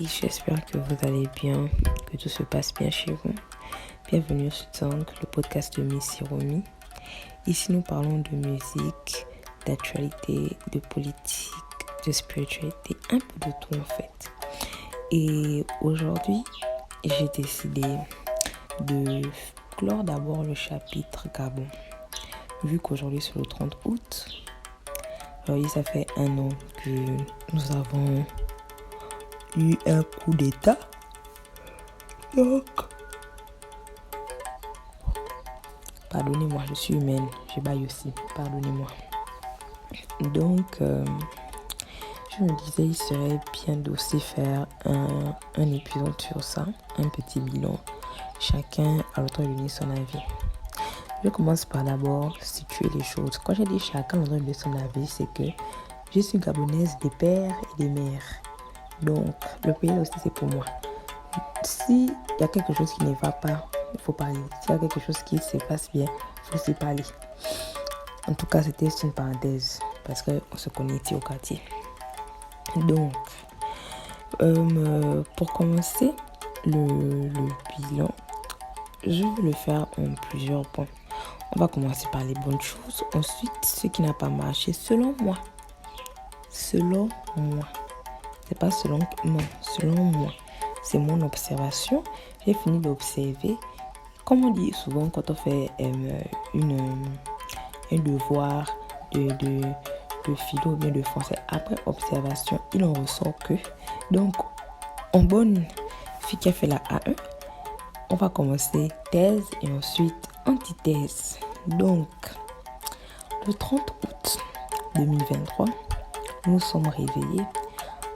j'espère que vous allez bien, que tout se passe bien chez vous. Bienvenue sur Tank, le podcast de Miss Hiromi. Ici, nous parlons de musique, d'actualité, de politique, de spiritualité, un peu de tout en fait. Et aujourd'hui, j'ai décidé de clore d'abord le chapitre Gabon. Vu qu'aujourd'hui c'est le 30 août, alors ça fait 1 an que nous avons eu un coup d'état. Donc, pardonnez-moi, je suis humaine, je baille aussi, pardonnez-moi. Donc, je me disais, il serait bien d'aussi faire un épisode sur ça, un petit bilan. Chacun a le droit de donner son avis. Je commence par d'abord situer les choses. Quand j'ai dit chacun a le droit de donner son avis, c'est que je suis gabonaise des pères et des mères. Donc, le pays là aussi, c'est pour moi. S'il y a quelque chose qui ne va pas, il faut parler. S'il y a quelque chose qui se passe bien, il faut aussi parler. En tout cas, c'était une parenthèse parce qu'on se connaît ici au quartier. Donc, pour commencer le bilan, je vais le faire en plusieurs points. On va commencer par les bonnes choses. Ensuite, ce qui n'a pas marché selon moi. Selon moi. C'est pas selon moi. C'est mon observation. J'ai fini d'observer. Comme on dit souvent quand on fait un devoir de philo ou bien de français, après observation, il en ressort que. Donc, en bonne fille qui a fait la A1, on va commencer thèse et ensuite antithèse. Donc, le 30 août 2023, nous sommes réveillés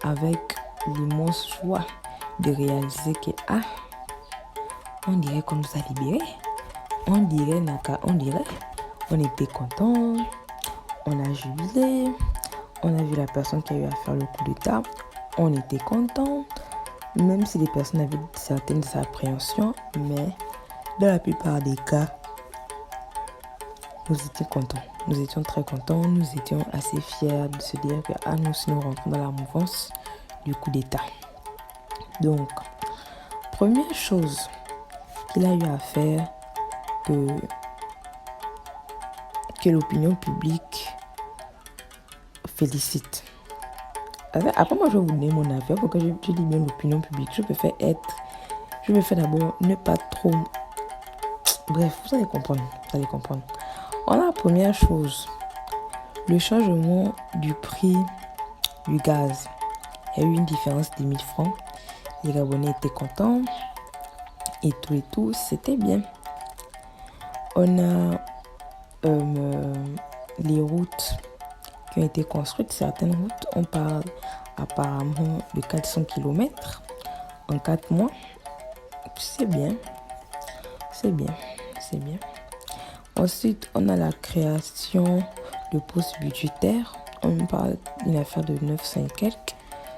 avec l'immense joie de réaliser que on dirait qu'on nous a libérés. On était contents, on a jubilé, on a vu la personne qui a eu à faire le coup d'état, on était contents, même si les personnes avaient certaines appréhensions, mais dans la plupart des cas, nous étions contents. Nous étions très contents, nous étions assez fiers de se dire que nous rentrons dans la mouvance du coup d'état. Donc, première chose qu'il a eu à faire que l'opinion publique félicite. Après, moi, je vais vous donner mon avis. Pourquoi je dis bien l'opinion publique. Je vais faire d'abord ne pas trop. Bref, vous allez comprendre. On a la première chose, le changement du prix du gaz. Il y a eu une différence de 1000 francs. Les Gabonais étaient contents. Et tout, c'était bien. On a les routes qui ont été construites. Certaines routes, on parle apparemment de 400 km en 4 mois. C'est bien. Ensuite, on a la création de postes budgétaires. On parle d'une affaire de 900 et quelques.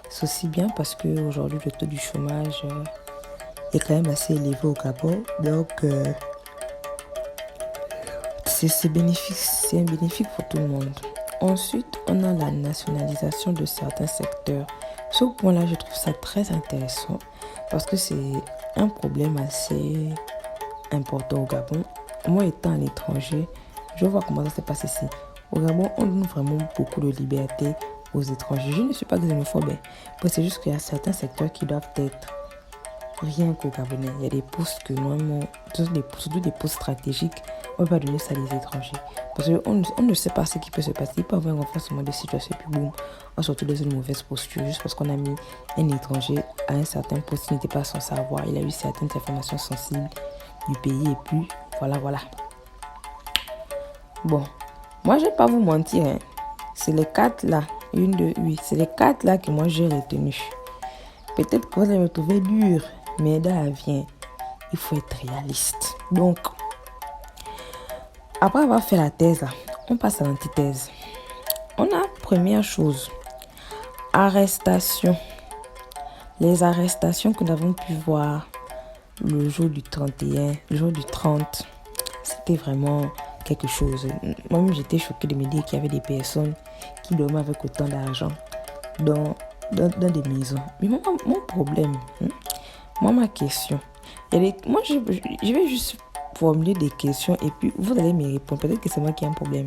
C'est aussi bien parce qu'aujourd'hui, le taux du chômage est quand même assez élevé au Gabon. Donc, c'est un bénéfice pour tout le monde. Ensuite, on a la nationalisation de certains secteurs. Ce point-là, je trouve ça très intéressant parce que c'est un problème assez important au Gabon. Moi, étant à l'étranger, je vois comment ça se passe ici. Au Gabon, on donne vraiment beaucoup de liberté aux étrangers. Je ne suis pas xénophobe, mais c'est juste qu'il y a certains secteurs qui doivent être rien qu'au Gabonais. Il y a des postes que normalement, surtout des postes stratégiques, on ne va pas donner ça aux étrangers. Parce qu'on ne sait pas ce qui peut se passer. Il peut y avoir un renforcement de situation et puis boum, on se retrouve dans une mauvaise posture juste parce qu'on a mis un étranger à un certain poste qui n'était pas sans savoir. Il a eu certaines informations sensibles du pays et puis voilà. Bon, moi je vais pas vous mentir, hein. C'est les 4 là, c'est les 4 là que moi j'ai retenu. Peut-être que vous allez me trouver dur, mais dans la vie, il faut être réaliste. Donc, après avoir fait la thèse là, on passe à l'antithèse. On a première chose, arrestation. Les arrestations que nous avons pu voir le jour du 31, le jour du 30, c'était vraiment quelque chose. Moi-même, j'étais choquée de me dire qu'il y avait des personnes qui dormaient avec autant d'argent dans dans des maisons. Mais mon problème, moi, ma question, moi, je vais juste formuler des questions et puis vous allez me répondre. Peut-être que c'est moi qui ai un problème.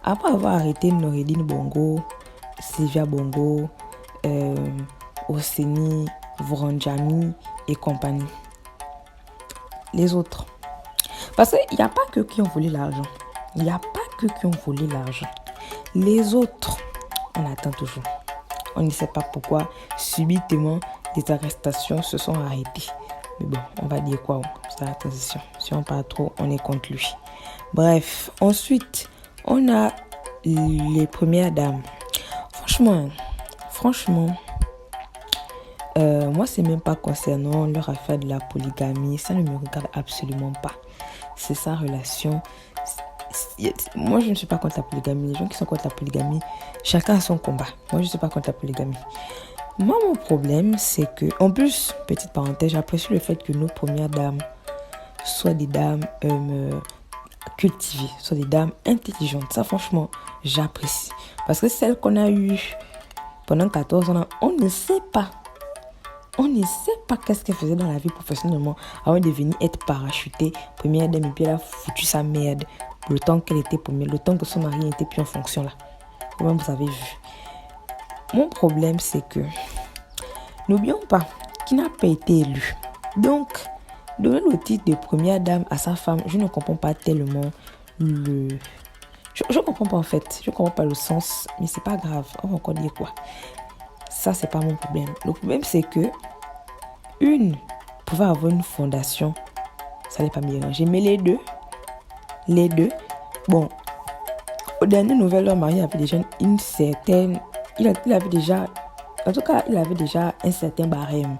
Après avoir arrêté Noureddine Bongo, Sylvia Bongo, Oseni, Vrandjami et compagnie, les autres. Parce qu'il n'y a pas que qui ont volé l'argent. Il n'y a pas que qui ont volé l'argent. Les autres, on attend toujours. On ne sait pas pourquoi, subitement, les arrestations se sont arrêtées. Mais bon, on va dire quoi? C'est la transition. Si on parle trop, on est contre lui. Bref, ensuite, on a les premières dames. Franchement, moi, c'est même pas concernant leur affaire de la polygamie. Ça ne me regarde absolument pas. C'est sa relation. Moi, je ne suis pas contre la polygamie. Les gens qui sont contre la polygamie, chacun a son combat. Moi, je ne suis pas contre la polygamie. Moi, mon problème, c'est que, en plus, petite parenthèse, j'apprécie le fait que nos premières dames soient des dames cultivées, soient des dames intelligentes. Ça, franchement, j'apprécie. Parce que celles qu'on a eues pendant 14 ans, on ne sait pas. On ne sait pas qu'est-ce qu'elle faisait dans la vie professionnellement avant de venir être parachutée. Première dame, et puis elle a foutu sa merde. Le temps qu'elle était première, le temps que son mari n'était plus en fonction là. Comment vous avez vu? Mon problème, c'est que, n'oublions pas qu'il n'a pas été élu. Donc, donner le titre de première dame à sa femme, je ne comprends pas tellement le... Je comprends pas en fait. Je comprends pas le sens, mais c'est pas grave. On va encore dire quoi? Ça, c'est pas mon problème. Le problème, c'est que une pouvait avoir une fondation. Ça n'est pas mélangé. Mais les deux, bon, aux dernières nouvelles, leur mari avait déjà une certaine... Il avait déjà... En tout cas, il avait déjà un certain barème.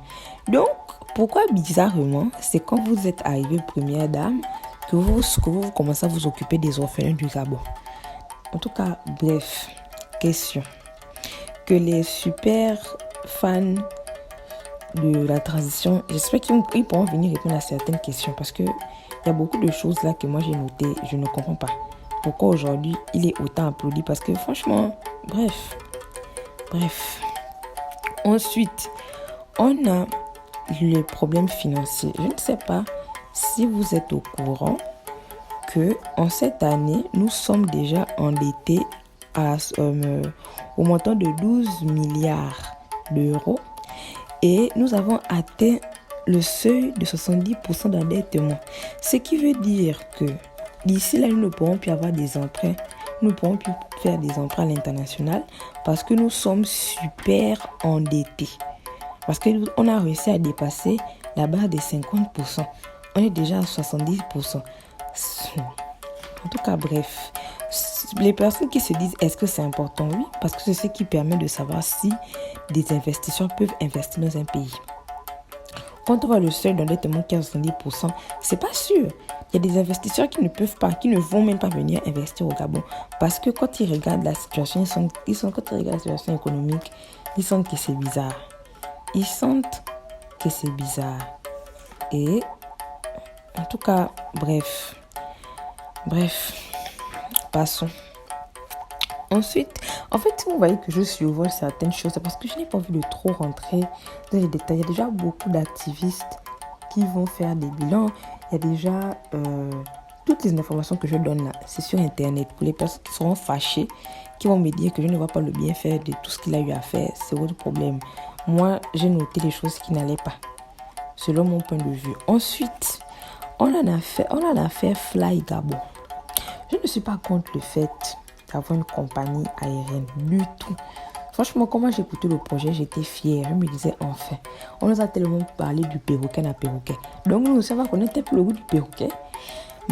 Donc, pourquoi bizarrement, c'est quand vous êtes arrivé première dame que vous commencez à vous occuper des orphelins du Gabon. En tout cas, bref, question. Que les super fans de la transition, j'espère qu'ils pourront venir répondre à certaines questions parce qu'il y a beaucoup de choses là que moi j'ai notées, je ne comprends pas. Pourquoi aujourd'hui il est autant applaudi? Parce que franchement, bref. Ensuite, on a le problème financier. Je ne sais pas si vous êtes au courant que en cette année, nous sommes déjà endettés au montant de 12 milliards d'euros et nous avons atteint le seuil de 70% d'endettement. Ce qui veut dire que d'ici là, nous ne pourrons plus avoir des emprunts. Nous ne pourrons plus faire des emprunts à l'international parce que nous sommes super endettés. Parce qu'on a réussi à dépasser la barre des 50%. On est déjà à 70%. En tout cas, bref. Les personnes qui se disent est-ce que c'est important? Oui, parce que c'est ce qui permet de savoir si des investisseurs peuvent investir dans un pays. Quand on voit le seuil d'endettement qui est à 70%, c'est pas sûr. Il y a des investisseurs qui ne peuvent pas, qui ne vont même pas venir investir au Gabon. Parce que quand ils regardent la situation, quand ils regardent la situation économique, ils sentent que c'est bizarre. Et en tout cas, bref, passons. Ensuite, en fait, si vous voyez que je survole certaines choses, c'est parce que je n'ai pas envie de trop rentrer dans les détails. Il y a déjà beaucoup d'activistes qui vont faire des bilans. Il y a déjà toutes les informations que je donne là, c'est sur Internet. Pour les personnes qui seront fâchées, qui vont me dire que je ne vois pas le bienfait de tout ce qu'il a eu à faire, c'est votre problème. Moi, j'ai noté les choses qui n'allaient pas, selon mon point de vue. Ensuite, on a l'affaire Fly Gabon. Je ne suis pas contre le fait d'avoir une compagnie aérienne du tout. Franchement, quand j'ai écouté le projet, j'étais fière. Je me disais, enfin, on nous a tellement parlé du perroquet à perroquet. Donc, nous aussi, on va connaître un peu le goût du perroquet.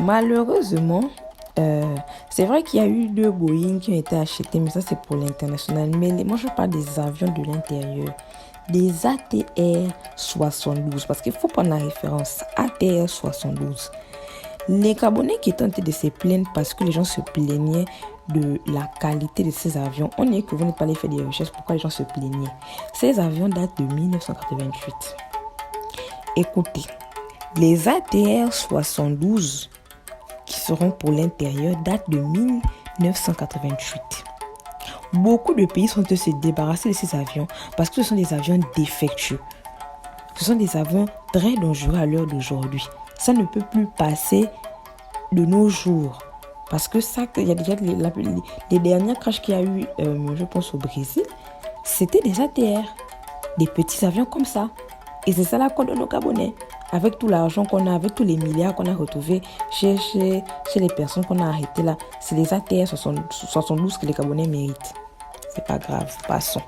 Malheureusement, c'est vrai qu'il y a eu 2 Boeing qui ont été achetés, mais ça, c'est pour l'international. Mais moi, je parle des avions de l'intérieur. Des ATR 72. Parce qu'il faut prendre la référence. ATR 72. Les Gabonais qui étaient en train de se plaindre parce que les gens se plaignaient de la qualité de ces avions. On est que vous n'êtes pas allé faire des recherches. Pourquoi les gens se plaignaient? Ces avions datent de 1988. Écoutez, les ATR 72 qui seront pour l'intérieur datent de 1988. beaucoup de pays sont de se débarrasser de ces avions parce que ce sont des avions défectueux. Ce sont des avions très dangereux à l'heure d'aujourd'hui. Ça ne peut plus passer de nos jours. Parce que ça, il y a déjà les dernières crashs qu'il y a eu, je pense au Brésil, c'était des ATR, des petits avions comme ça. Et c'est ça la qu'on donne aux Gabonais. Avec tout l'argent qu'on a, avec tous les milliards qu'on a retrouvés chez les personnes qu'on a arrêtées là, c'est les ATR 72 que les Gabonais méritent. C'est pas grave, passons.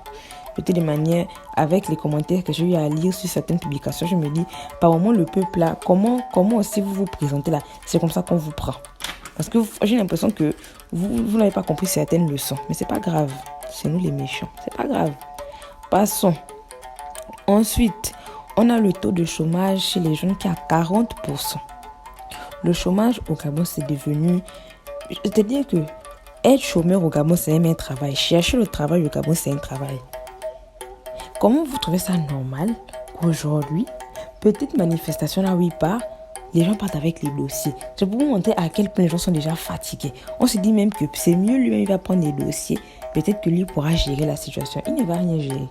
De toute manière, avec les commentaires que j'ai eu à lire sur certaines publications, je me dis, par moment le peuple là, comment aussi vous vous présentez là, c'est comme ça qu'on vous prend. Parce que j'ai l'impression que vous n'avez pas compris certaines leçons. Mais c'est pas grave, c'est nous les méchants, c'est pas grave. Passons. Ensuite, on a le taux de chômage chez les jeunes qui est à 40%. Le chômage au Gabon, c'est devenu... C'est-à-dire que être chômeur au Gabon, c'est même un travail. Chercher le travail au Gabon, c'est un travail. Comment vous trouvez ça normal qu'aujourd'hui, petite manifestation là où il part, les gens partent avec les dossiers? C'est pour vous montrer à quel point les gens sont déjà fatigués. On se dit même que c'est mieux lui-même, il va prendre les dossiers. Peut-être que lui pourra gérer la situation. Il ne va rien gérer.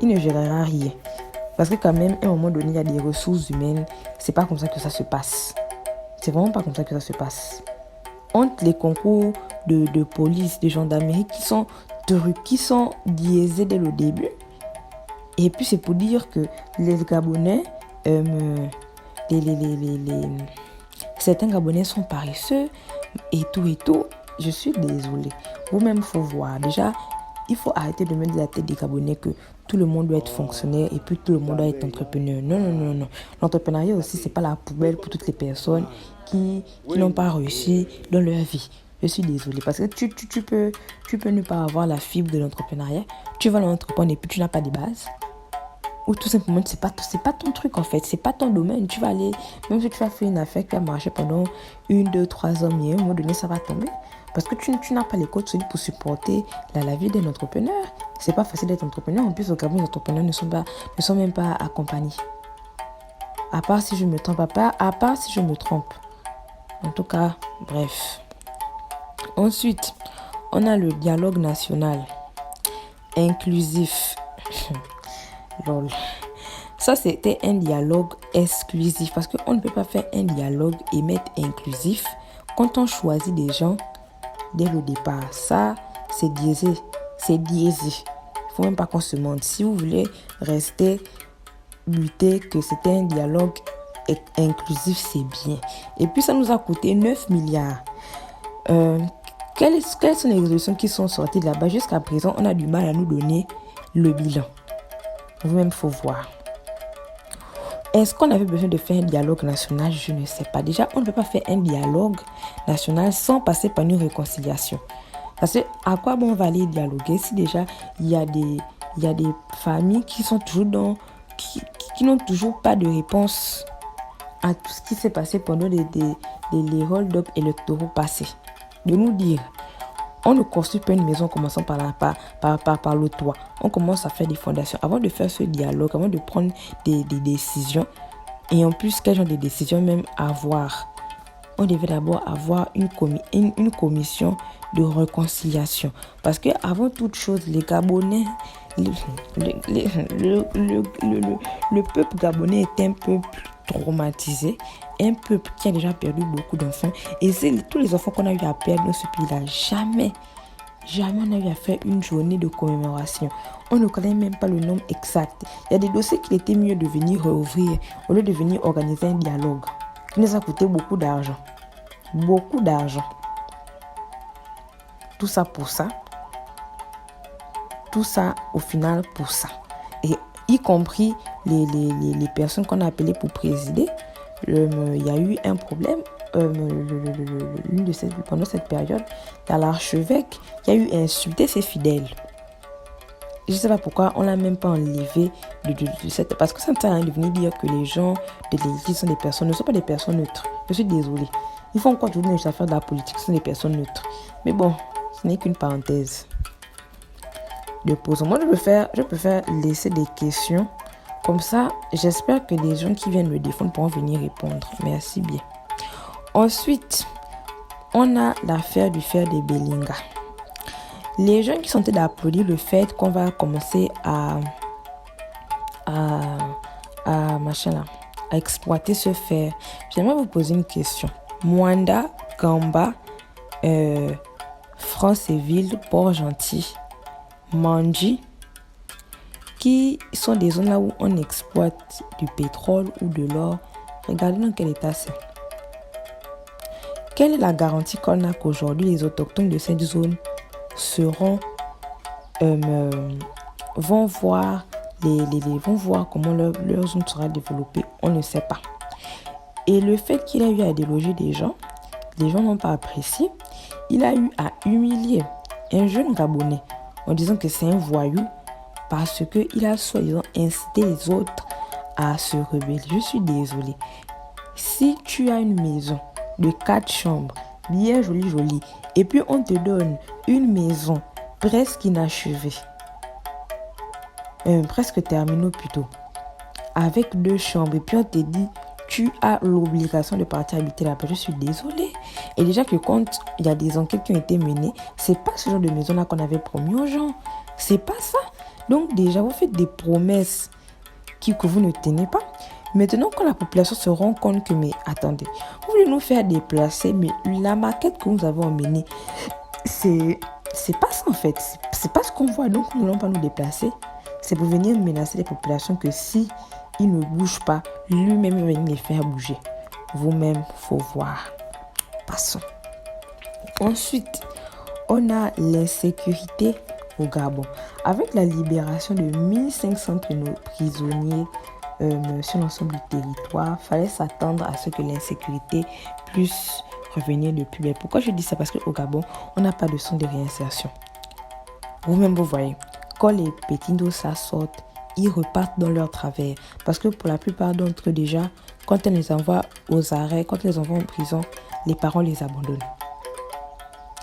Il ne gérera rien. Parce que quand même, à un moment donné, il y a des ressources humaines. C'est pas comme ça que ça se passe. C'est vraiment pas comme ça que ça se passe. Entre les concours de police, de gendarmerie qui sont biaisés dès le début. Et puis c'est pour dire que les Gabonais, certains Gabonais sont paresseux et tout. Je suis désolée. Vous-même, il faut voir. Déjà, il faut arrêter de mettre dans la tête des Gabonais que tout le monde doit être fonctionnaire et puis tout le monde doit être entrepreneur. Non. L'entrepreneuriat aussi, c'est pas la poubelle pour toutes les personnes qui n'ont pas réussi dans leur vie. Je suis désolée parce que tu peux ne pas avoir la fibre de l'entrepreneuriat. Tu vas l'entreprendre et puis tu n'as pas de base. Ou tout simplement, c'est pas ton truc en fait, c'est pas ton domaine. Tu vas aller, même si tu vas faire une affaire qui va marcher pendant 1, 2, 3 ans, mais à un moment donné, ça va tomber. Parce que tu n'as pas les codes solides pour supporter la vie d'un entrepreneur. C'est pas facile d'être entrepreneur. En plus, au Gabon, les entrepreneurs ne sont même pas accompagnés. À part si je me trompe. En tout cas, bref. Ensuite, on a le dialogue national inclusif. Lol. Ça, c'était un dialogue exclusif parce qu'on ne peut pas faire un dialogue et mettre inclusif quand on choisit des gens dès le départ. Ça, c'est biaisé. Il ne faut même pas qu'on se mente. Si vous voulez rester buté que c'était un dialogue inclusif, c'est bien. Et puis, ça nous a coûté 9 milliards. Quelles sont les résolutions qui sont sorties de là-bas? Jusqu'à présent, on a du mal à nous donner le bilan. Vous-même, il faut voir. Est-ce qu'on avait besoin de faire un dialogue national? Je ne sais pas. Déjà, on ne peut pas faire un dialogue national sans passer par une réconciliation. Parce que à quoi bon on va aller dialoguer si déjà il y a des familles qui sont toujours qui n'ont toujours pas de réponse à tout ce qui s'est passé pendant les hold-up électoraux passés. De nous dire, on ne construit pas une maison en commençant par le toit. On commence à faire des fondations. Avant de faire ce dialogue, avant de prendre des décisions, et en plus, quel genre de décisions même avoir? On devait d'abord avoir une commission de réconciliation. Parce que avant toute chose, les Gabonais, le peuple gabonais est un peuple traumatisé, un peuple qui a déjà perdu beaucoup d'enfants. Et c'est tous les enfants qu'on a eu à perdre dans ce pays-là. Jamais on a eu à faire une journée de commémoration. On ne connaît même pas le nombre exact. Il y a des dossiers qu'il était mieux de venir réouvrir au lieu de venir organiser un dialogue qui nous a coûté beaucoup d'argent. Beaucoup d'argent. Tout ça pour ça. Tout ça au final pour ça. Et y compris les personnes qu'on a appelées pour présider. Il y a eu un problème pendant cette période. Il y a l'archevêque qui a eu insulté ses fidèles. Je ne sais pas pourquoi on ne l'a même pas enlevé de cette... Parce que ça ne sert à rien de venir dire que les gens de l'église ne sont pas des personnes neutres. Je suis désolée. Ils font encore toujours les affaires de la politique, ce sont des personnes neutres. Mais bon, ce n'est qu'une parenthèse. De pause. Moi, je peux faire laisser des questions. Comme ça, j'espère que les gens qui viennent me défendre pourront venir répondre. Merci bien. Ensuite, on a l'affaire du fer de Belinga. Les gens qui sont en train d'applaudir le fait qu'on va commencer à, à exploiter ce fer, j'aimerais vous poser une question. Mwanda, Gamba, Franceville, Port-Gentil, Mandji, qui sont des zones là où on exploite du pétrole ou de l'or. Regardez dans quel état c'est. Quelle est la garantie qu'on a qu'aujourd'hui les autochtones de cette zone vont voir comment leur zone sera développée? On ne sait pas. Et le fait qu'il a eu à déloger des gens, les gens n'ont pas apprécié. Il a eu à humilier un jeune Gabonais en disant que c'est un voyou parce qu'il a soi-disant incité les autres à se rebeller. Je suis désolée. Si tu as une maison de 4 chambres, bien jolie, et puis on te donne une maison presque inachevée, presque terminée plutôt, avec 2 chambres, et puis on te dit tu as l'obligation de partir habiter là-bas, je suis désolée. Et déjà que quand il y a des enquêtes qui ont été menées, c'est pas ce genre de maison-là qu'on avait promis aux gens. C'est pas ça. Donc déjà, vous faites des promesses que vous ne tenez pas. Maintenant, quand la population se rend compte que, mais attendez, vous voulez nous faire déplacer, mais la maquette que nous avons emmenée, c'est pas ça en fait. C'est pas ce qu'on voit, donc nous n'allons pas nous déplacer. C'est pour venir menacer les populations que si ils ne bougent pas, lui-même va venir les faire bouger. Vous-même, faut voir. Passons. Ensuite, on a l'insécurité au Gabon. Avec la libération de 1500 prisonniers sur l'ensemble du territoire, il fallait s'attendre à ce que l'insécurité puisse revenir de plus belle. Pourquoi je dis ça? Parce qu'au Gabon, on n'a pas de centre de réinsertion. Vous-même, vous voyez, quand les petits dossards sortent, ils repartent dans leur travers. Parce que pour la plupart d'entre eux, déjà, quand on les envoie aux arrêts, quand on les envoie en prison, les parents les abandonnent.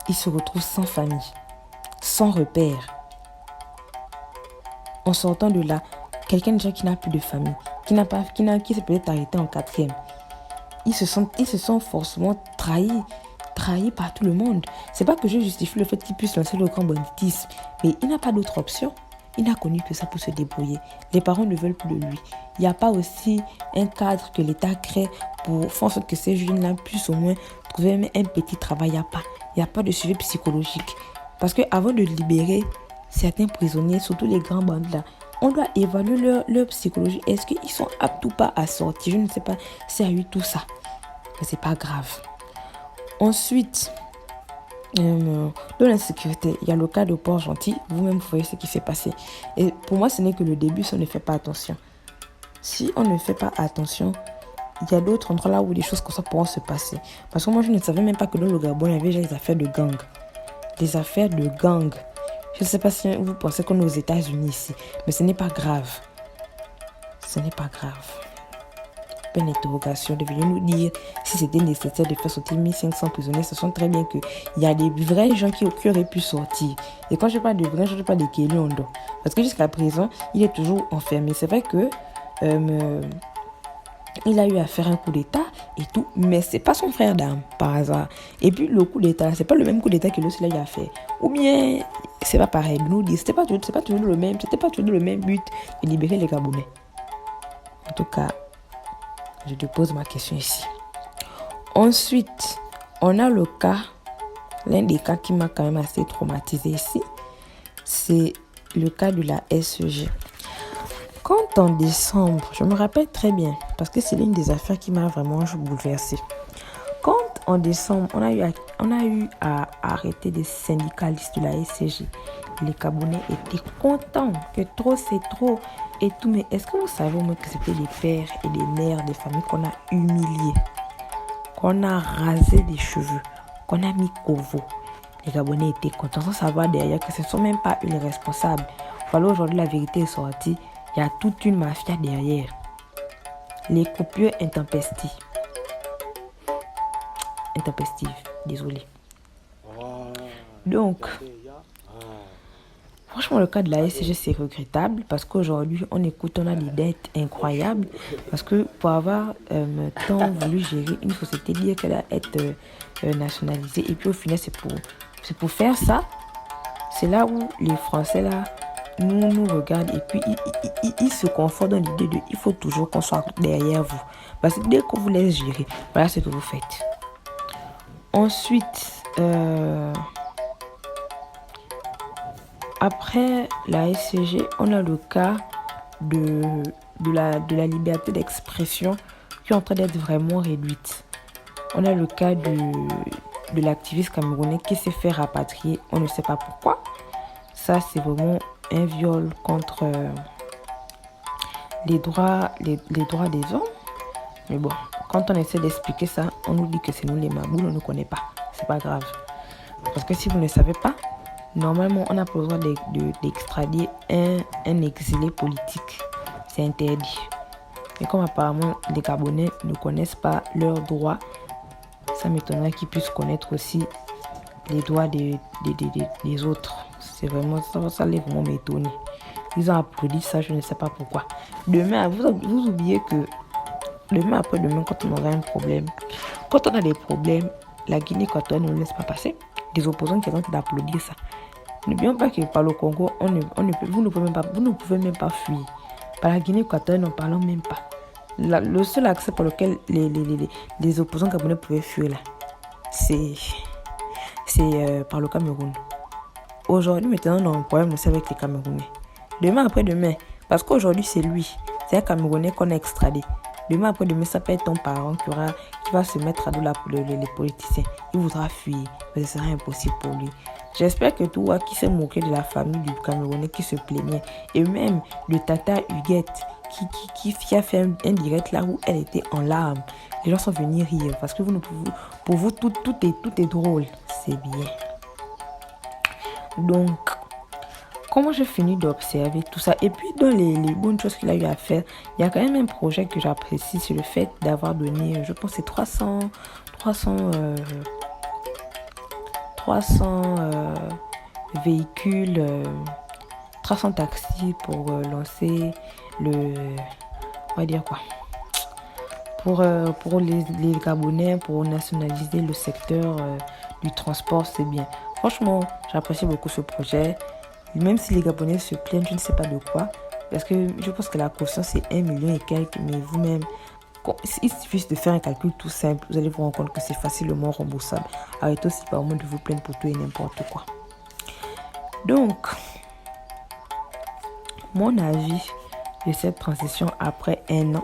Ils se retrouvent sans famille, sans repère. En sortant de là, quelqu'un déjà qui n'a plus de famille, qui s'est peut-être arrêté en 4e, ils se sont forcément trahis par tout le monde. C'est pas que je justifie le fait qu'il puisse lancer le grand banditisme, mais il n'a pas d'autre option. Il n'a connu que ça pour se débrouiller. Les parents ne veulent plus de lui. Il n'y a pas aussi un cadre que l'État crée pour faire en sorte que ces jeunes-là puissent au moins trouver un petit travail. Il n'y a pas de suivi psychologique. Parce qu'avant de libérer certains prisonniers, surtout les grands bandits là, on doit évaluer leur psychologie. Est-ce qu'ils sont aptes ou pas à sortir? Je ne sais pas s'il y a eu tout ça. Mais c'est pas grave. Ensuite, dans l'insécurité, il y a le cas de Port-Gentil. Vous-même, vous voyez ce qui s'est passé. Et pour moi, ce n'est que le début si on ne fait pas attention. Si on ne fait pas attention, il y a d'autres endroits là où des choses comme ça pourront se passer. Parce que moi, je ne savais même pas que dans le Gabon, il y avait déjà des affaires de gang. Des affaires de gang. Je ne sais pas si vous pensez qu'on est aux États-Unis ici. Mais ce n'est pas grave. Ce n'est pas grave. Une interrogation, devez nous dire si c'était nécessaire de faire sortir 1500 prisonniers. Ce sont très bien qu'il y a des vrais gens qui auraient pu sortir. Et quand je parle de vrais gens, je parle de Kéluondo. Parce que jusqu'à présent, il est toujours enfermé. C'est vrai que il a eu à faire un coup d'État et tout, mais c'est pas son frère d'armes par hasard. Et puis le coup d'État, c'est pas le même coup d'État que l'autre il a eu à faire. Ou bien c'est pas pareil. Nous dit c'était pas toujours le même but de libérer les Gabonais. En tout cas, je te pose ma question ici. Ensuite, on a le cas, l'un des cas qui m'a quand même assez traumatisé ici, c'est le cas de la SEG. Quand en décembre, je me rappelle très bien, parce que c'est l'une des affaires qui m'a vraiment bouleversée. Quand en décembre, on a eu à arrêter des syndicalistes de la SCG, les Gabonais étaient contents que trop c'est trop et tout. Mais est-ce que vous savez au moins que c'était des pères et des mères des familles qu'on a humiliés, qu'on a rasé des cheveux, qu'on a mis covo? Les Gabonais étaient contents sans savoir derrière que ce ne sont même pas eux les responsables. Voilà, aujourd'hui la vérité est sortie. Il y a toute une mafia derrière. Les coupures intempestives, désolé. Donc, franchement, le cas de la SCG, c'est regrettable parce qu'aujourd'hui, on a des dettes incroyables. Parce que pour avoir tant voulu gérer une société, dire qu'elle va être nationalisée, et puis au final, c'est pour faire ça. c'est là où les Français là nous regardent et puis ils se confortent dans l'idée de il faut toujours qu'on soit derrière vous. Parce que dès qu'on vous laisse gérer, voilà ce que vous faites. Ensuite, après la SCG, on a le cas de la liberté d'expression qui est en train d'être vraiment réduite. On a le cas de l'activiste camerounais qui s'est fait rapatrier, on ne sait pas pourquoi. Ça, c'est vraiment un viol contre les droits des hommes. Mais bon, quand on essaie d'expliquer ça, on nous dit que c'est nous les maboules, on ne connaît pas. C'est pas grave. Parce que si vous ne savez pas, normalement, on n'a pas le droit d'extrader un exilé politique. C'est interdit. Mais comme apparemment les Gabonais ne connaissent pas leurs droits, ça m'étonnerait qu'ils puissent connaître aussi les droits des autres. C'est vraiment ça allait vraiment m'étonner. Ils ont applaudi ça, je ne sais pas pourquoi. Demain, vous oubliez que demain après-demain, quand on aura un problème, quand on a des problèmes, la Guinée équatoriale ne nous laisse pas passer. Des opposants qui ont tenté d'applaudir ça. N'oublions pas que par le Congo, vous ne pouvez même pas fuir. Par la Guinée équatoriale, n'en parlons même pas. Le seul accès par lequel les opposants gabonais pouvaient fuir là, c'est par le Cameroun. Aujourd'hui, maintenant, on a un problème aussi avec les Camerounais. Demain après-demain, parce qu'aujourd'hui c'est lui, c'est un Camerounais qu'on a extradé. Demain après-demain, ça peut être ton parent qui va se mettre à dos les politiciens. Il voudra fuir, mais ce sera impossible pour lui. J'espère que toi qui s'est moqué de la famille du Camerounais qui se plaignait, et même de Tata Huguette qui a fait un direct là où elle était en larmes. Les gens sont venus rire parce que pour vous tout est drôle. C'est bien. Donc, comment j'ai fini d'observer tout ça, et puis dans les bonnes choses qu'il a eu à faire, il y a quand même un projet que j'apprécie, c'est le fait d'avoir donné, je pense, c'est 300 véhicules, 300 taxis pour lancer on va dire quoi, pour les Gabonais, pour nationaliser le secteur du transport. C'est bien. Franchement, j'apprécie beaucoup ce projet. Même si les Gabonais se plaignent, je ne sais pas de quoi. Parce que je pense que la caution, c'est 1 million et quelques. Mais vous-même, il suffit de faire un calcul tout simple. Vous allez vous rendre compte que c'est facilement remboursable. Arrêtez aussi par moment de vous plaindre pour tout et n'importe quoi. Donc, mon avis de cette transition après 1 an,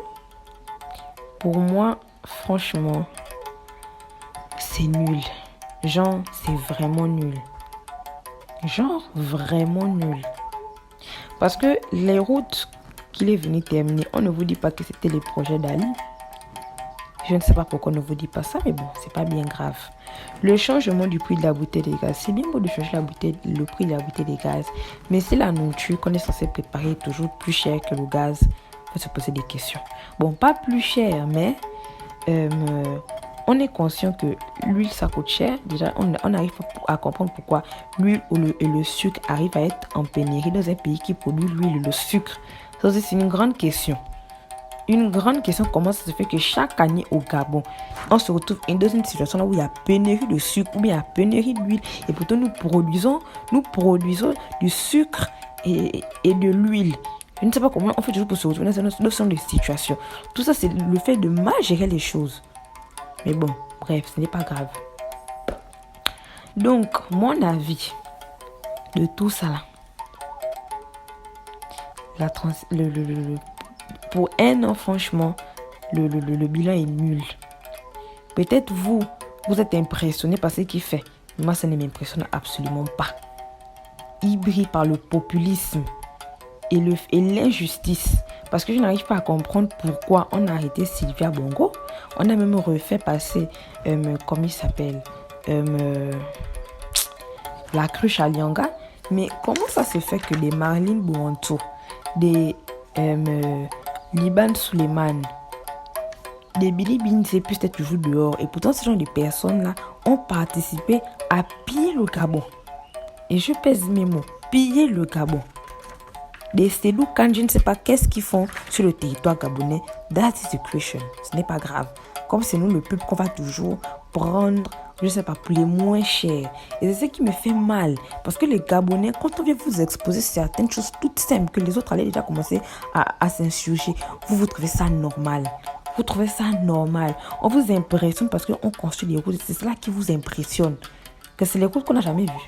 pour moi, franchement, c'est nul. Genre, c'est vraiment nul. Genre, vraiment nul. Parce que les routes qu'il est venu terminer, on ne vous dit pas que c'était les projets d'Ali. Je ne sais pas pourquoi on ne vous dit pas ça, mais bon, c'est pas bien grave. Le changement du prix de la bouteille de gaz, c'est bien beau de changer le prix de la bouteille de gaz, mais si la nourriture qu'on est censé préparer est toujours plus chère que le gaz, il faut se poser des questions. Bon, pas plus cher, mais on est conscient que l'huile, ça coûte cher. Déjà, on arrive à comprendre pourquoi l'huile et le sucre arrivent à être en pénurie dans un pays qui produit l'huile et le sucre. Ça, c'est une grande question. Une grande question, comment ça se fait que chaque année au Gabon, on se retrouve dans une situation là où il y a pénurie de sucre ou bien il y a pénurie d'huile, et pourtant nous produisons du sucre et de l'huile. Je ne sais pas comment on fait toujours pour se retrouver dans ce genre de situation. Tout ça, c'est le fait de mal gérer les choses. Mais bon, bref, ce n'est pas grave. Donc, mon avis de tout ça là, pour 1 an, franchement, le bilan est nul. Peut-être vous êtes impressionné par ce qu'il fait. Moi, ça ne m'impressionne absolument pas. Il brille par le populisme et l'injustice. Parce que je n'arrive pas à comprendre pourquoi on a arrêté Sylvia Bongo. On a même refait passer, comment il s'appelle, la cruche à Lianga. Mais comment ça se fait que des Marlene Bouantou, des Liban Suleiman, des Billy Binze puissent être toujours dehors. Et pourtant, ce genre de personnes-là ont participé à piller le Gabon. Et je pèse mes mots, piller le Gabon. Des Cédou Khan, je ne sais pas qu'est-ce qu'ils font sur le territoire gabonais. That is the question. Ce n'est pas grave. Comme c'est nous le peuple qu'on va toujours prendre je sais pas, pour les moins chers. Et c'est ce qui me fait mal. Parce que les Gabonais, quand on vient vous exposer certaines choses toutes simples que les autres allaient déjà commencer à s'insurger, vous trouvez ça normal. Vous trouvez ça normal. On vous impressionne parce qu'on construit des routes. C'est cela qui vous impressionne. Que c'est les routes qu'on n'a jamais vues.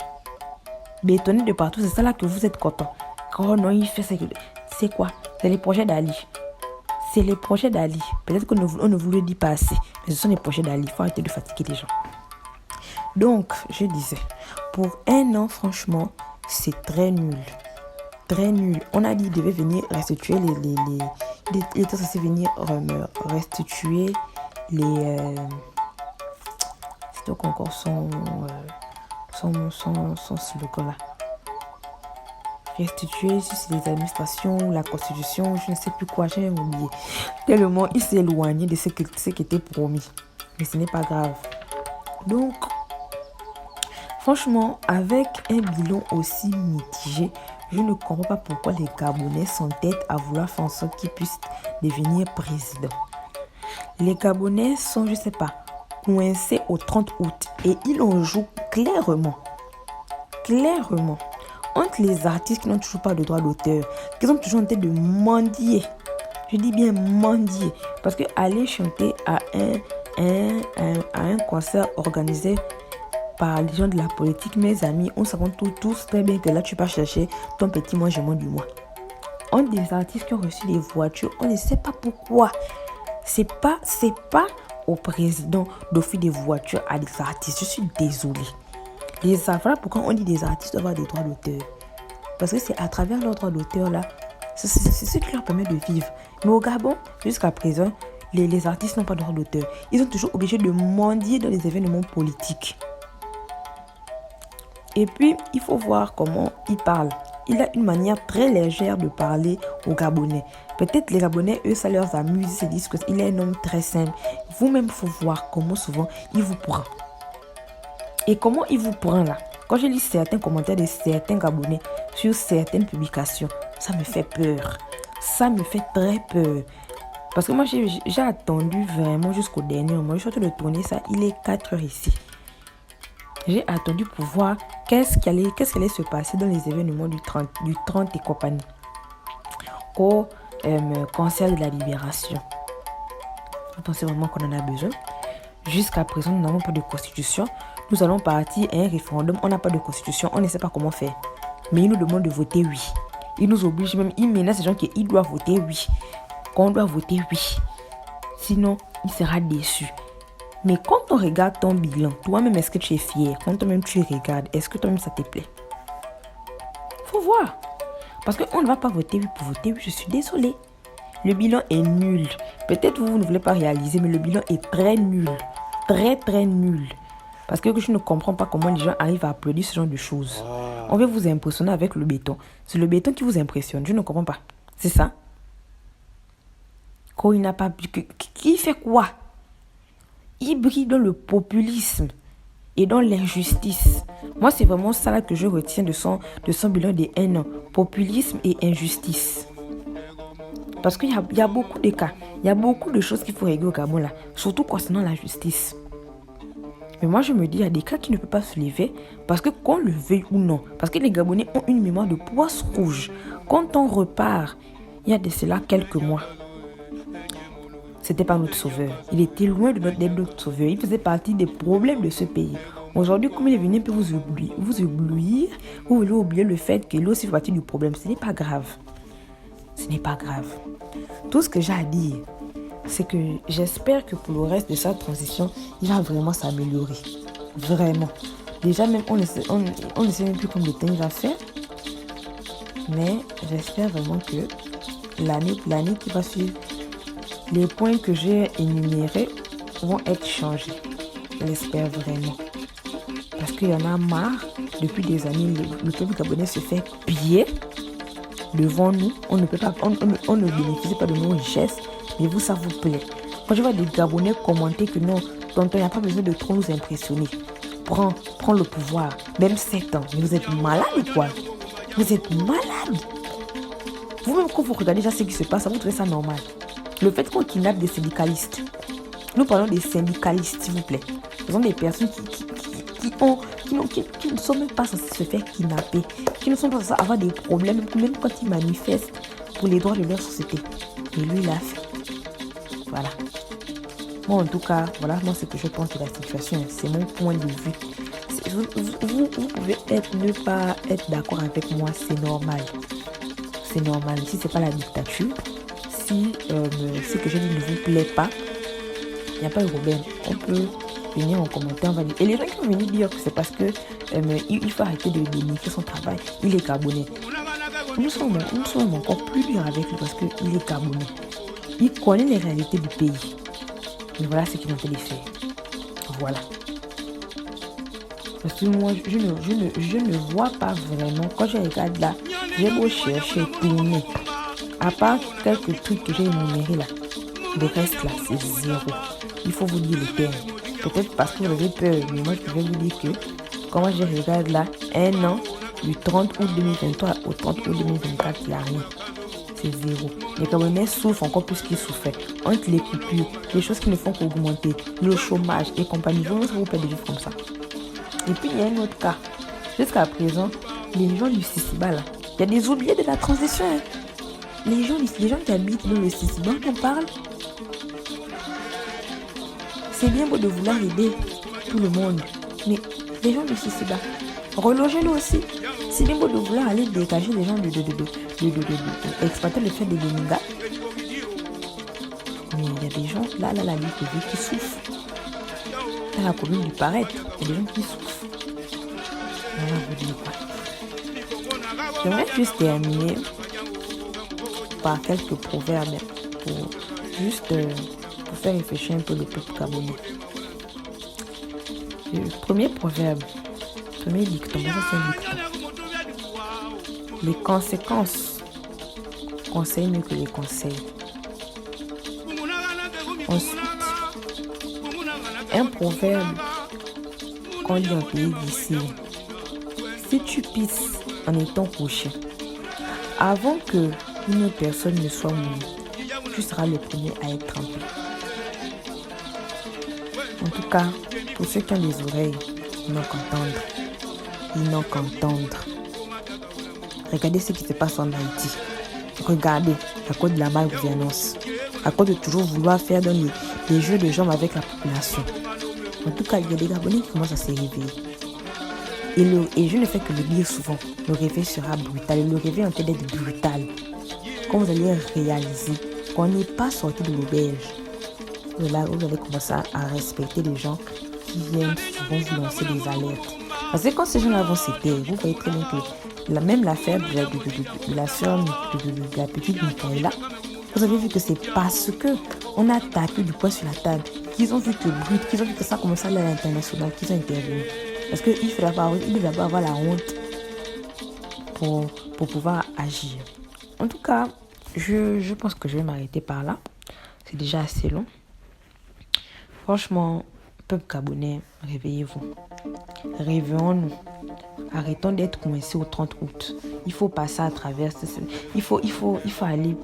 Bétonnées de partout, c'est ça là que vous êtes content. Oh non, il fait ça. C'est quoi? C'est les projets d'Ali. C'est les projets d'Ali. Peut-être qu'on ne vous le dit pas assez. Mais ce sont les projets d'Ali. Il faut arrêter de fatiguer les gens. Donc, je disais, pour 1 an, franchement, c'est très nul. Très nul. On a dit qu'il devait venir restituer il était censé venir restituer les... c'est donc encore son slogan là. Restituer si c'est les administrations, la constitution, je ne sais plus quoi, j'ai oublié. Tellement il s'est éloigné de ce qui était promis. Mais ce n'est pas grave. Donc, franchement, avec un bilan aussi mitigé, je ne comprends pas pourquoi les Gabonais s'entêtent à vouloir faire en sorte qu'ils puissent devenir président. Les Gabonais sont, je ne sais pas, coincés au 30 août et ils en jouent clairement. Clairement. Entre les artistes qui n'ont toujours pas de droit d'auteur, qui sont toujours en train de mendier. Je dis bien mendier. Parce que aller chanter à un concert organisé par les gens de la politique, mes amis, on savons tous très bien que là, tu vas chercher ton petit mangement du mois. On des artistes qui ont reçu des voitures, on ne sait pas pourquoi. C'est pas au président d'offrir des voitures à des artistes. Je suis désolée. Voilà pourquoi on dit des artistes doivent avoir des droits d'auteur. Parce que c'est à travers leurs droits d'auteur là, c'est ce qui leur permet de vivre. Mais au Gabon, jusqu'à présent, les artistes n'ont pas de droits d'auteur. Ils sont toujours obligés de mendier dans les événements politiques. Et puis, il faut voir comment il parle. Il a une manière très légère de parler aux Gabonais. Peut-être les Gabonais, eux, ça leur amuse. Ils se disent qu'il est un homme très simple. Vous-même, il faut voir comment souvent il vous prend. Et comment il vous prend là? Quand je lis certains commentaires de certains Gabonais sur certaines publications, ça me fait peur. Ça me fait très peur. Parce que moi, j'ai attendu vraiment jusqu'au dernier moment. Je suis en train de tourner ça. Il est 4 heures ici. J'ai attendu pour voir qu'est-ce qui allait se passer dans les événements du 30 et compagnie. Au concert de la libération. Vous pensez vraiment qu'on en a besoin? Jusqu'à présent, nous n'avons pas de constitution. Nous allons partir à un référendum. On n'a pas de constitution. On ne sait pas comment faire. Mais ils nous demandent de voter oui. Ils nous obligent même. Ils menacent les gens qu'ils doivent voter oui. Qu'on doit voter oui. Sinon, il sera déçu. Mais quand on regarde ton bilan, toi-même, est-ce que tu es fier? Quand toi-même tu regardes, est-ce que toi-même ça te plaît? Faut voir. Parce qu'on ne va pas voter oui pour voter oui. Je suis désolée. Le bilan est nul. Peut-être vous ne voulez pas réaliser, mais le bilan est très nul. Très, très nul. Parce que je ne comprends pas comment les gens arrivent à applaudir ce genre de choses. On veut vous impressionner avec le béton. C'est le béton qui vous impressionne. Je ne comprends pas. C'est ça? Quand il n'a pas... Qui fait quoi? Il brille dans le populisme et dans l'injustice. Moi, c'est vraiment ça là que je retiens de son bilan de 1 an. Populisme et injustice. Parce qu'il y a beaucoup de cas. Il y a beaucoup de choses qu'il faut régler au Gabon là. Surtout concernant la justice. Mais moi, je me dis, il y a des cas qui ne peuvent pas se lever parce que qu'on le veuille ou non. Parce que les Gabonais ont une mémoire de poisse rouge. Quand on repart, il y a de cela quelques mois. C'était pas notre sauveur. Il était loin d'être notre sauveur. Il faisait partie des problèmes de ce pays. Aujourd'hui, comme il est venu, il peut vous oublier. Vous voulez oublier le fait qu'il est aussi partie du problème. Ce n'est pas grave. Ce n'est pas grave. Tout ce que j'ai à dire, c'est que j'espère que pour le reste de sa transition, il va vraiment s'améliorer. Vraiment. Déjà, même, on ne sait même plus combien de temps il va faire. Mais j'espère vraiment que l'année qui va suivre, les points que j'ai énumérés vont être changés. Je l'espère vraiment. Parce qu'il y en a marre. Depuis des années, le peuple gabonais se fait piller devant nous. On ne bénéficie pas de nos richesses. Mais vous, ça vous plaît. Quand je vois des Gabonais commenter que non, tonton, il n'y a pas besoin de trop nous impressionner. Prends le pouvoir. Même 7 ans. Mais vous êtes malade ou quoi? Vous êtes malade. Vous-même, quand vous regardez déjà ce qui se passe, vous trouvez ça normal. Le fait qu'on kidnappe des syndicalistes. Nous parlons des syndicalistes, s'il vous plaît. Ce sont des personnes qui ne sont même pas censées se faire kidnapper, qui ne sont pas censées avoir des problèmes, même quand ils manifestent pour les droits de leur société. Et lui, il a fait. Voilà. Moi, en tout cas, voilà moi ce que je pense de la situation. C'est mon point de vue. Vous pouvez ne pas être d'accord avec moi, c'est normal. C'est normal. Si c'est pas la dictature, si ce que je dis ne vous plaît pas, il n'y a pas de problème. On peut venir en commentaire, on va dire. Et les gens qui vont venir dire que c'est parce que il faut arrêter de dénigrer son travail. Il est Gabonais. Nous sommes encore plus durs avec lui parce qu'il est Gabonais. Il connaît les réalités du pays. Et voilà ce qu'il a fait de faire. Voilà. Parce que moi, je ne vois pas vraiment. Quand je regarde là, j'ai beau chercher, tourner. À part quelques trucs que j'ai énumérés là, le reste là, c'est zéro. Il faut vous dire le terme. Peut-être parce que vous avez peur, mais moi je vais vous dire que quand moi je regarde là, un an, du 30 août 2023 au 30 août 2024, il n'y a rien. C'est zéro. Les Camerounais souffrent encore plus qu'ils souffraient. Entre les coupures, les choses qui ne font qu'augmenter, le chômage et compagnie, vous pouvez de vivre comme ça. Et puis il y a un autre cas. Jusqu'à présent, les gens du Sisiba là, il y a des oubliés de la transition. Hein. Les gens qui habitent dans le Sisiba, on parle. C'est bien beau de vouloir aider tout le monde, mais les gens du Sisiba, relogez-le aussi. C'est bien beau de vouloir aller dégager les gens exploiter le fait de Beninga. Mais il y a des gens, là, la liste de vie qui souffrent. Dans la commune du Paret, il y a des gens qui souffrent. Voilà, vous dites quoi. J'aimerais juste terminer par quelques proverbes pour faire réfléchir un peu le peuple gabonais. Le premier proverbe, premier dicton, ça c'est un dicton. Les conséquences conseillent mieux que les conseils. Ensuite, un proverbe qu'on lit en pays d'ici. Si tu pisses en étant couché, avant que une autre personne ne soit mourue, tu seras le premier à être trempé. En tout cas, pour ceux qui ont des oreilles, ils n'ont qu'entendre. Ils n'ont qu'entendre. Regardez ce qui se passe en Haïti. Regardez, à cause de la malgouvernance, à cause de toujours vouloir faire dans les jeux de jambes avec la population. En tout cas, il y a des Gabonais qui commencent à se réveiller. Et je ne fais que le dire souvent, le réveil sera brutal. Le réveil en train d'être brutal. Quand vous allez réaliser qu'on n'est pas sorti de l'auberge, là vous allez commencer à respecter les gens qui viennent souvent vous lancer des alertes. Parce que quand ces gens-là vont se taire, vous voyez très bien que même l'affaire de la soeur de la petite Michaela, vous avez vu que c'est parce qu'on a tapé du poing sur la table, qu'ils ont vu que ça commençait à aller à l'international, qu'ils ont intervenu. Parce qu'il devait avoir la honte pour pouvoir agir. En tout cas, je pense que je vais m'arrêter par là. C'est déjà assez long. Franchement, peuple gabonais, réveillez-vous. Réveillons-nous. Arrêtons d'être coincés au 30 août. Il faut passer à travers. Il faut aller.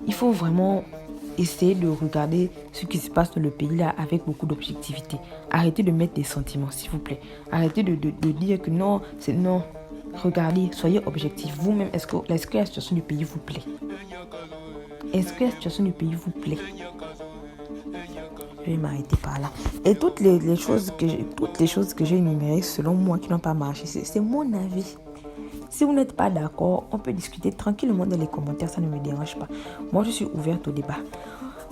Il faut vraiment essayer de regarder ce qui se passe dans le pays là avec beaucoup d'objectivité. Arrêtez de mettre des sentiments, s'il vous plaît. Arrêtez de dire que non, c'est non. Regardez, soyez objectifs. Vous-même, est-ce que la situation du pays vous plaît? Est-ce que la situation du pays vous plaît? Je vais m'arrêter par là. Et toutes les choses que j'ai énumérées, selon moi, qui n'ont pas marché, c'est mon avis. Si vous n'êtes pas d'accord, on peut discuter tranquillement dans les commentaires, ça ne me dérange pas. Moi, je suis ouverte au débat.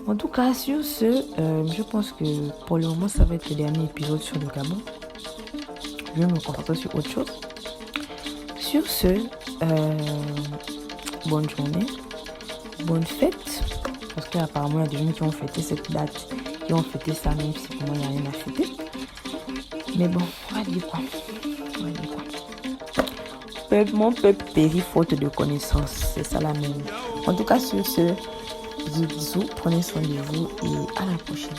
En tout cas, sur ce, je pense que pour le moment, ça va être le dernier épisode sur le Gabon. Je vais me concentrer sur autre chose. Sur ce, bonne journée, bonne fête. Parce qu'apparemment, il y a des gens qui ont fêté cette date, qui ont fêté ça, même si pour moi, il n'y a rien à fêter. Mais bon, on va dire quoi. Mon peuple périt faute de connaissances. C'est ça la même. En tout cas, sur ce, bisous, prenez soin de vous et à la prochaine.